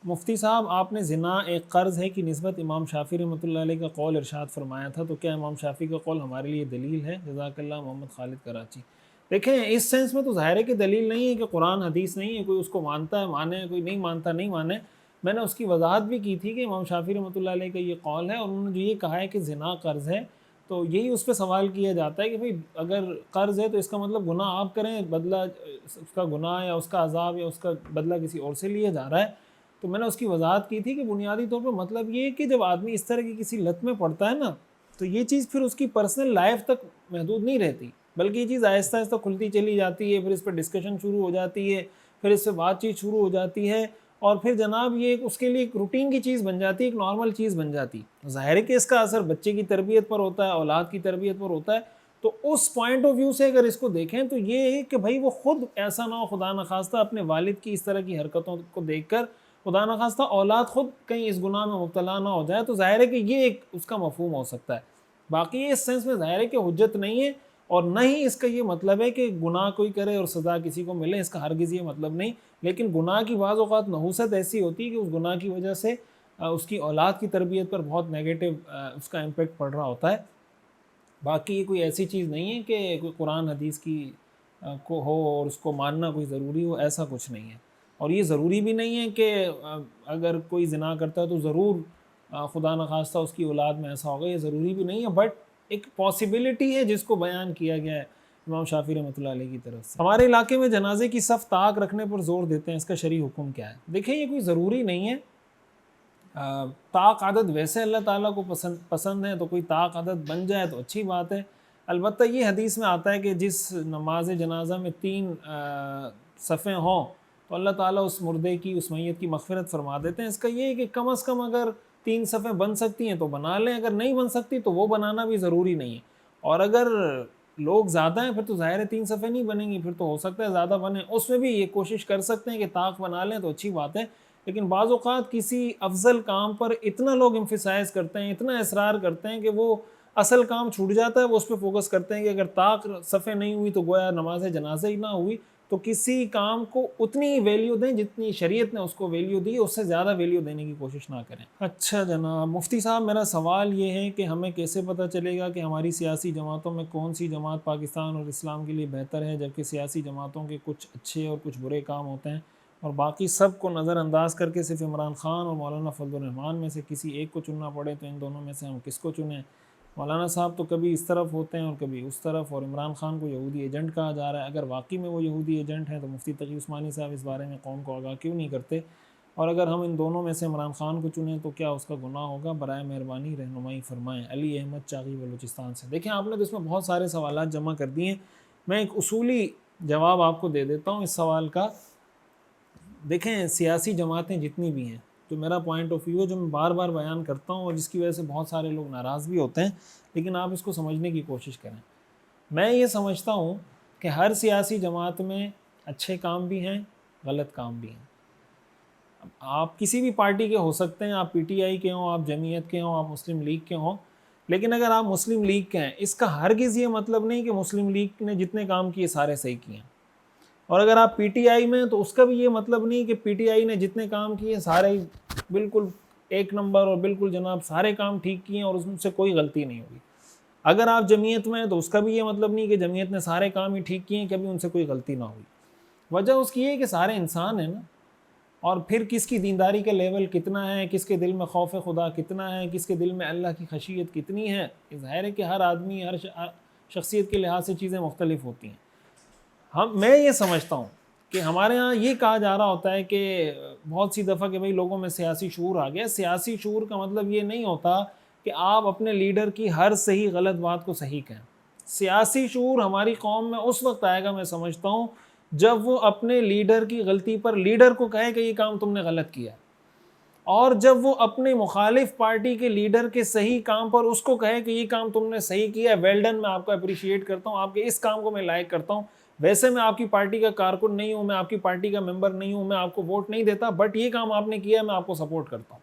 مفتی صاحب آپ نے زنا ایک قرض ہے کی نسبت امام شافعی رحمۃ اللہ علیہ کا قول ارشاد فرمایا تھا، تو کیا امام شافعی کا قول ہمارے لیے دلیل ہے؟ جزاک اللہ، محمد خالد کراچی۔ دیکھیں اس سینس میں تو ظاہر ہے کہ دلیل نہیں ہے کہ قرآن حدیث نہیں ہے، کوئی اس کو مانتا ہے مانے، کوئی نہیں مانتا نہیں مانے۔ میں نے اس کی وضاحت بھی کی تھی کہ امام شافعی رحمۃ اللہ علیہ کا یہ قول ہے، اور انہوں نے جو یہ کہا ہے کہ زنا قرض ہے، تو یہی اس پہ سوال کیا جاتا ہے کہ بھئی اگر قرض ہے تو اس کا مطلب گناہ آپ کریں، بدلہ اس کا گناہ یا اس کا عذاب یا اس کا بدلہ کسی اور سے لیا جا رہا ہے۔ تو میں نے اس کی وضاحت کی تھی کہ بنیادی طور پہ مطلب یہ ہے کہ جب آدمی اس طرح کی کسی لت میں پڑتا ہے نا، تو یہ چیز پھر اس کی پرسنل لائف تک محدود نہیں رہتی، بلکہ یہ چیز آہستہ آہستہ کھلتی چلی جاتی ہے، پھر اس پہ ڈسکشن شروع ہو جاتی ہے، پھر اس سے بات چیت شروع ہو جاتی ہے، اور پھر جناب یہ اس کے لیے ایک روٹین کی چیز بن جاتی ہے، ایک نارمل چیز بن جاتی ہے۔ ظاہر ہے کہ اس کا اثر بچے کی تربیت پر ہوتا ہے، اولاد کی تربیت پر ہوتا ہے۔ تو اس پوائنٹ آف ویو سے اگر اس کو دیکھیں تو یہ ہے کہ بھائی وہ خود ایسا نہ ہو خدا نخواستہ اپنے والد کی اس طرح کی حرکتوں کو دیکھ کر خدا نخواستہ اولاد خود کہیں اس گناہ میں مبتلا نہ ہو جائے، تو ظاہر ہے کہ یہ ایک اس کا مفہوم ہو سکتا ہے۔ باقی اس سینس میں ظاہر ہے کہ حجت نہیں ہے، اور نہ ہی اس کا یہ مطلب ہے کہ گناہ کوئی کرے اور سزا کسی کو ملے، اس کا ہرگز یہ مطلب نہیں۔ لیکن گناہ کی بعض اوقات نحوست ایسی ہوتی ہے کہ اس گناہ کی وجہ سے اس کی اولاد کی تربیت پر بہت نیگیٹو اس کا امپیکٹ پڑ رہا ہوتا ہے۔ باقی یہ کوئی ایسی چیز نہیں ہے کہ کوئی قرآن حدیث کی کو ہو اور اس کو ماننا کوئی ضروری ہو، ایسا کچھ نہیں ہے۔ اور یہ ضروری بھی نہیں ہے کہ اگر کوئی زنا کرتا ہے تو ضرور خدا نخواستہ اس کی اولاد میں ایسا ہوگا، یہ ضروری بھی نہیں ہے، بٹ ایک پاسبلٹی ہے جس کو بیان کیا گیا ہے امام شافعی رحمۃ اللہ علیہ کی طرف سے۔ ہمارے علاقے میں جنازے کی صف طاق رکھنے پر زور دیتے ہیں، اس کا شرعی حکم کیا ہے؟ دیکھیں یہ کوئی ضروری نہیں ہے، طاق عدد ویسے اللہ تعالیٰ کو پسند ہے، تو کوئی طاق عدد بن جائے تو اچھی بات ہے۔ البتہ یہ حدیث میں آتا ہے کہ جس نماز جنازہ میں 3 صفیں ہوں تو اللہ تعالیٰ اس مردے کی، اس میت کی مغفرت فرما دیتے ہیں۔ اس کا یہ ہے کہ کم از کم اگر 3 صفیں بن سکتی ہیں تو بنا لیں، اگر نہیں بن سکتی تو وہ بنانا بھی ضروری نہیں ہے۔ اور اگر لوگ زیادہ ہیں پھر تو ظاہر ہے 3 صفیں نہیں بنیں گی، پھر تو ہو سکتا ہے زیادہ بنیں، اس میں بھی یہ کوشش کر سکتے ہیں کہ طاق بنا لیں تو اچھی بات ہے۔ لیکن بعض اوقات کسی افضل کام پر اتنا لوگ امفسائز کرتے ہیں، اتنا اصرار کرتے ہیں کہ وہ اصل کام چھوٹ جاتا ہے، وہ اس پہ فوکس کرتے ہیں کہ اگر طاق صفیں نہیں ہوئی تو گویا نماز جنازہ ہی نہ ہوئی۔ تو کسی کام کو اتنی ویلیو دیں جتنی شریعت نے اس کو ویلیو دی، اس سے زیادہ ویلیو دینے کی کوشش نہ کریں۔ اچھا جناب مفتی صاحب، میرا سوال یہ ہے کہ ہمیں کیسے پتہ چلے گا کہ ہماری سیاسی جماعتوں میں کون سی جماعت پاکستان اور اسلام کے لیے بہتر ہے، جبکہ سیاسی جماعتوں کے کچھ اچھے اور کچھ برے کام ہوتے ہیں، اور باقی سب کو نظر انداز کر کے صرف عمران خان اور مولانا فضل الرحمان میں سے کسی ایک کو چننا پڑے تو ان دونوں میں سے ہم کس کو چنیں؟ مولانا صاحب تو کبھی اس طرف ہوتے ہیں اور کبھی اس طرف، اور عمران خان کو یہودی ایجنٹ کہا جا رہا ہے۔ اگر واقعی میں وہ یہودی ایجنٹ ہیں تو مفتی تقی عثمانی صاحب اس بارے میں قوم کو آگاہ کیوں نہیں کرتے؟ اور اگر ہم ان دونوں میں سے عمران خان کو چنیں تو کیا اس کا گناہ ہوگا؟ برائے مہربانی رہنمائی فرمائیں۔ علی احمد چاغی بلوچستان سے۔ دیکھیں آپ نے تو اس میں بہت سارے سوالات جمع کر دیے ہیں، میں ایک اصولی جواب آپ کو دے دیتا ہوں اس سوال کا۔ دیکھیں سیاسی جماعتیں جتنی بھی ہیں، جو میرا پوائنٹ آف ویو ہے، جو میں بار بار بیان کرتا ہوں اور جس کی وجہ سے بہت سارے لوگ ناراض بھی ہوتے ہیں، لیکن آپ اس کو سمجھنے کی کوشش کریں۔ میں یہ سمجھتا ہوں کہ ہر سیاسی جماعت میں اچھے کام بھی ہیں، غلط کام بھی ہیں۔ آپ کسی بھی پارٹی کے ہو سکتے ہیں، آپ پی ٹی آئی کے ہوں، آپ جمعیت کے ہوں، آپ مسلم لیگ کے ہوں، لیکن اگر آپ مسلم لیگ کے ہیں، اس کا ہرگز یہ مطلب نہیں کہ مسلم لیگ نے جتنے کام کیے سارے صحیح کیے ہیں۔ اور اگر آپ پی ٹی آئی میں، تو اس کا بھی یہ مطلب نہیں کہ پی ٹی آئی نے جتنے کام کیے سارے بالکل ایک نمبر اور بالکل جناب سارے کام ٹھیک کیے ہیں اور اس میں سے کوئی غلطی نہیں ہوگی۔ اگر آپ جمعیت میں ہیں تو اس کا بھی یہ مطلب نہیں کہ جمعیت نے سارے کام ہی ٹھیک کیے ہیں، کبھی ان سے کوئی غلطی نہ ہوئی۔ وجہ اس کی یہ ہے کہ سارے انسان ہیں نا، اور پھر کس کی دینداری کا لیول کتنا ہے، کس کے دل میں خوف خدا کتنا ہے، کس کے دل میں اللہ کی خشیت کتنی ہے، ظاہر ہے کہ ہر آدمی، ہر شخصیت کے لحاظ سے چیزیں مختلف ہوتی ہیں۔ میں یہ سمجھتا ہوں کہ ہمارے ہاں یہ کہا جا رہا ہوتا ہے کہ بہت سی دفعہ کہ بھئی لوگوں میں سیاسی شعور آ گیا۔ سیاسی شعور کا مطلب یہ نہیں ہوتا کہ آپ اپنے لیڈر کی ہر صحیح غلط بات کو صحیح کہیں۔ سیاسی شعور ہماری قوم میں اس وقت آئے گا، میں سمجھتا ہوں، جب وہ اپنے لیڈر کی غلطی پر لیڈر کو کہے کہ یہ کام تم نے غلط کیا، اور جب وہ اپنے مخالف پارٹی کے لیڈر کے صحیح کام پر اس کو کہے کہ یہ کام تم نے صحیح کیا ہے، ویل ڈن، میں آپ کو اپریشیٹ کرتا ہوں، آپ کے اس کام کو میں لائک کرتا ہوں، ویسے میں آپ کی پارٹی کا کارکن نہیں ہوں، میں آپ کی پارٹی کا ممبر نہیں ہوں، میں آپ کو ووٹ نہیں دیتا، بٹ یہ کام آپ نے کیا ہے میں آپ کو سپورٹ کرتا ہوں۔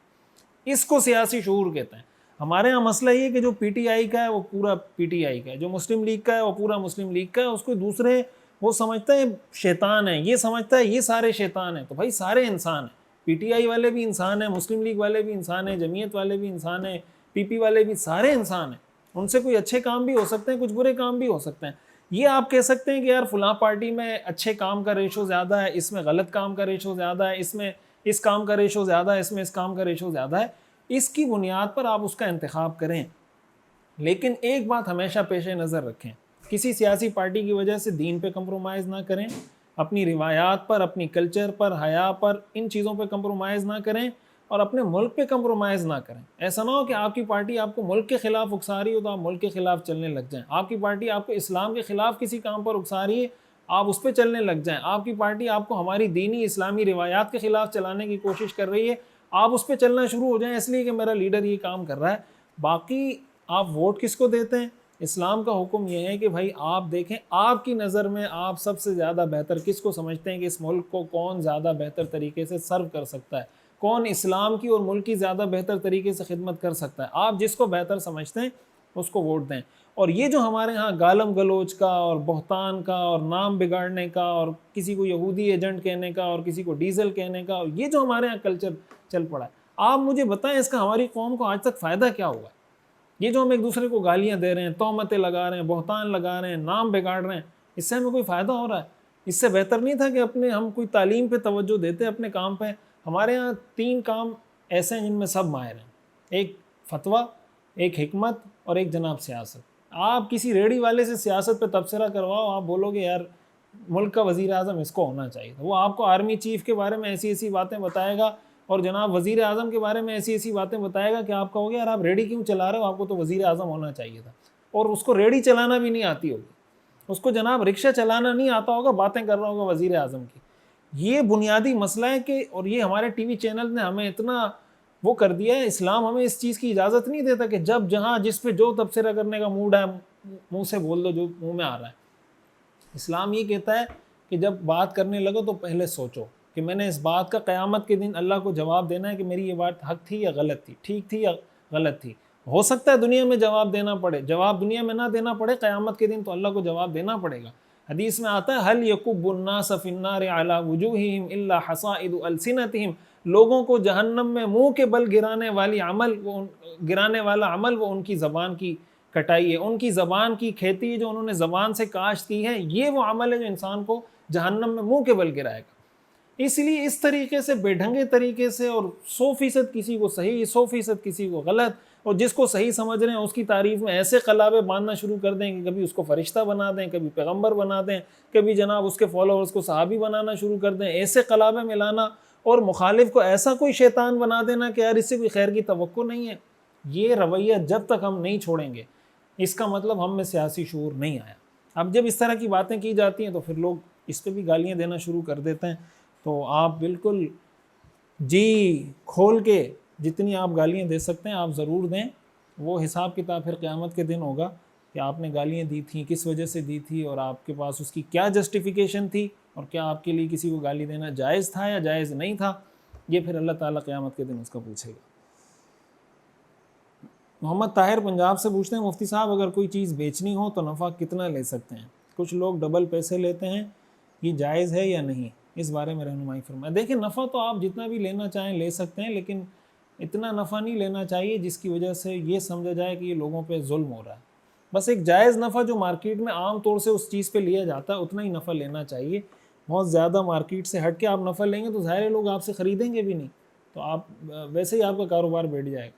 اس کو سیاسی شعور کہتے ہیں۔ ہمارے ہاں مسئلہ یہ ہے کہ جو پی ٹی آئی کا ہے وہ پورا پی ٹی آئی کا ہے، جو مسلم لیگ کا ہے وہ پورا مسلم لیگ کا ہے، اس کو دوسرے وہ سمجھتا ہے شیطان ہے، یہ سمجھتا ہے یہ سارے شیطان ہیں۔ تو بھائی سارے انسان ہیں، پی ٹی آئی والے بھی انسان ہیں، مسلم لیگ والے بھی انسان ہیں، جمعیت والے بھی انسان ہیں، پی پی والے بھی، سارے انسان ہیں. ان سے کوئی اچھے کام بھی ہو سکتے ہیں، کچھ برے کام بھی ہو سکتے ہیں. یہ آپ کہہ سکتے ہیں کہ یار فلاں پارٹی میں اچھے کام کا ریشو زیادہ ہے، اس میں غلط کام کا ریشو زیادہ ہے، اس میں اس کام کا ریشو زیادہ ہے، اس میں اس کام کا ریشو زیادہ ہے. اس کی بنیاد پر آپ اس کا انتخاب کریں. لیکن ایک بات ہمیشہ پیش نظر رکھیں، کسی سیاسی پارٹی کی وجہ سے دین پہ کمپرومائز نہ کریں، اپنی روایات پر، اپنی کلچر پر، حیا پر، ان چیزوں پہ کمپرومائز نہ کریں، اور اپنے ملک پہ کمپرومائز نہ کریں. ایسا نہ ہو کہ آپ کی پارٹی آپ کو ملک کے خلاف اکسا رہی ہو تو آپ ملک کے خلاف چلنے لگ جائیں. آپ کی پارٹی آپ کو اسلام کے خلاف کسی کام پر اکسا رہی ہے، آپ اس پہ چلنے لگ جائیں. آپ کی پارٹی آپ کو ہماری دینی اسلامی روایات کے خلاف چلانے کی کوشش کر رہی ہے، آپ اس پہ چلنا شروع ہو جائیں اس لیے کہ میرا لیڈر یہ کام کر رہا ہے. باقی آپ ووٹ کس کو دیتے ہیں؟ اسلام کا حکم یہ ہے کہ بھائی آپ دیکھیں آپ کی نظر میں آپ سب سے زیادہ بہتر کس کو سمجھتے ہیں کہ اس ملک کو کون زیادہ بہتر طریقے سے سرو کر سکتا ہے، کون اسلام کی اور ملک کی زیادہ بہتر طریقے سے خدمت کر سکتا ہے. آپ جس کو بہتر سمجھتے ہیں اس کو ووٹ دیں. اور یہ جو ہمارے ہاں گالم گلوچ کا اور بہتان کا اور نام بگاڑنے کا اور کسی کو یہودی ایجنٹ کہنے کا اور کسی کو ڈیزل کہنے کا، یہ جو ہمارے ہاں کلچر چل پڑا ہے، آپ مجھے بتائیں اس کا ہماری قوم کو آج تک فائدہ کیا ہوا ہے؟ یہ جو ہم ایک دوسرے کو گالیاں دے رہے ہیں، تہمتیں لگا رہے ہیں، بہتان لگا رہے ہیں، نام بگاڑ رہے ہیں، اس سے ہمیں کوئی فائدہ ہو رہا ہے؟ اس سے بہتر نہیں تھا کہ ہم کوئی تعلیم پہ توجہ دیتے اپنے کام پہ؟ ہمارے ہاں 3 کام ایسے ہیں جن میں سب ماہر ہیں، ایک فتویٰ، ایک حکمت اور ایک جناب سیاست. آپ کسی ریڑھی والے سے سیاست پہ تبصرہ کرواؤ، آپ بولو گے یار ملک کا وزیر اعظم اس کو ہونا چاہیے تھا، وہ آپ کو آرمی چیف کے بارے میں ایسی ایسی باتیں بتائے گا اور جناب وزیر اعظم کے بارے میں ایسی ایسی باتیں بتائے گا کہ آپ کہو گے یار آپ ریڑھی کیوں چلا رہے ہو، آپ کو تو وزیر اعظم ہونا چاہیے تھا. اور اس کو ریڑھی چلانا بھی نہیں آتی ہوگی، اس کو جناب رکشہ چلانا نہیں آتا ہوگا، باتیں کر رہا ہوگا وزیر اعظم کی. یہ بنیادی مسئلہ ہے کہ، اور یہ ہمارے ٹی وی چینل نے ہمیں اتنا وہ کر دیا ہے، اسلام ہمیں اس چیز کی اجازت نہیں دیتا کہ جب جہاں جس پہ جو تبصرہ کرنے کا موڈ ہے منہ سے بول دو جو منہ میں آ رہا ہے. اسلام یہ کہتا ہے کہ جب بات کرنے لگو تو پہلے سوچو کہ میں نے اس بات کا قیامت کے دن اللہ کو جواب دینا ہے کہ میری یہ بات حق تھی یا غلط تھی، ٹھیک تھی یا غلط تھی. ہو سکتا ہے دنیا میں جواب دینا پڑے، جواب دنیا میں نہ دینا پڑے، قیامت کے دن تو اللہ کو جواب دینا پڑے گا. حدیث میں آتا ہے حل یکب الناس فی النار علی وجوہہم الا حصائد السنتہم، لوگوں کو جہنم میں منہ کے بل گرانے والا عمل وہ ان کی زبان کی کٹائی ہے، ان کی زبان کی کھیتی ہے جو انہوں نے زبان سے کاشت کی ہے، یہ وہ عمل ہے جو انسان کو جہنم میں منہ کے بل گرائے گا. اس لیے اس طریقے سے بے ڈھنگے طریقے سے، اور 100% کسی کو صحیح 100% کسی کو غلط، اور جس کو صحیح سمجھ رہے ہیں اس کی تعریف میں ایسے قلابے باندھنا شروع کر دیں کہ کبھی اس کو فرشتہ بنا دیں، کبھی پیغمبر بنا دیں، کبھی جناب اس کے فالوورز کو صحابی بنانا شروع کر دیں، ایسے قلابے ملانا، اور مخالف کو ایسا کوئی شیطان بنا دینا کہ یار اس سے کوئی خیر کی توقع نہیں ہے. یہ رویہ جب تک ہم نہیں چھوڑیں گے، اس کا مطلب ہم میں سیاسی شعور نہیں آیا. اب جب اس طرح کی باتیں کی جاتی ہیں تو پھر لوگ اس پہ بھی گالیاں دینا شروع کر دیتے ہیں. تو آپ بالکل جی کھول کے جتنی آپ گالیاں دے سکتے ہیں آپ ضرور دیں. وہ حساب کتاب پھر قیامت کے دن ہوگا کہ آپ نے گالیاں دی تھیں، کس وجہ سے دی تھی، اور آپ کے پاس اس کی کیا جسٹیفیکیشن تھی، اور کیا آپ کے لیے کسی کو گالی دینا جائز تھا یا جائز نہیں تھا. یہ پھر اللہ تعالیٰ قیامت کے دن اس کا پوچھے گا. محمد طاہر پنجاب سے پوچھتے ہیں مفتی صاحب اگر کوئی چیز بیچنی ہو تو نفع کتنا لے سکتے ہیں؟ کچھ لوگ ڈبل پیسے لیتے ہیں، یہ جائز ہے یا نہیں؟ اس بارے میں رہنمائی فرمائیں. دیکھیں نفع تو آپ جتنا بھی لینا چاہیں لے سکتے ہیں، لیکن اتنا نفع نہیں لینا چاہیے جس کی وجہ سے یہ سمجھا جائے کہ یہ لوگوں پہ ظلم ہو رہا ہے. بس ایک جائز نفع جو مارکیٹ میں عام طور سے اس چیز پہ لیا جاتا ہے اتنا ہی نفع لینا چاہیے. بہت زیادہ مارکیٹ سے ہٹ کے آپ نفع لیں گے تو ظاہر لوگ آپ سے خریدیں گے بھی نہیں، تو آپ ویسے ہی آپ کا کاروبار بیٹھ جائے گا.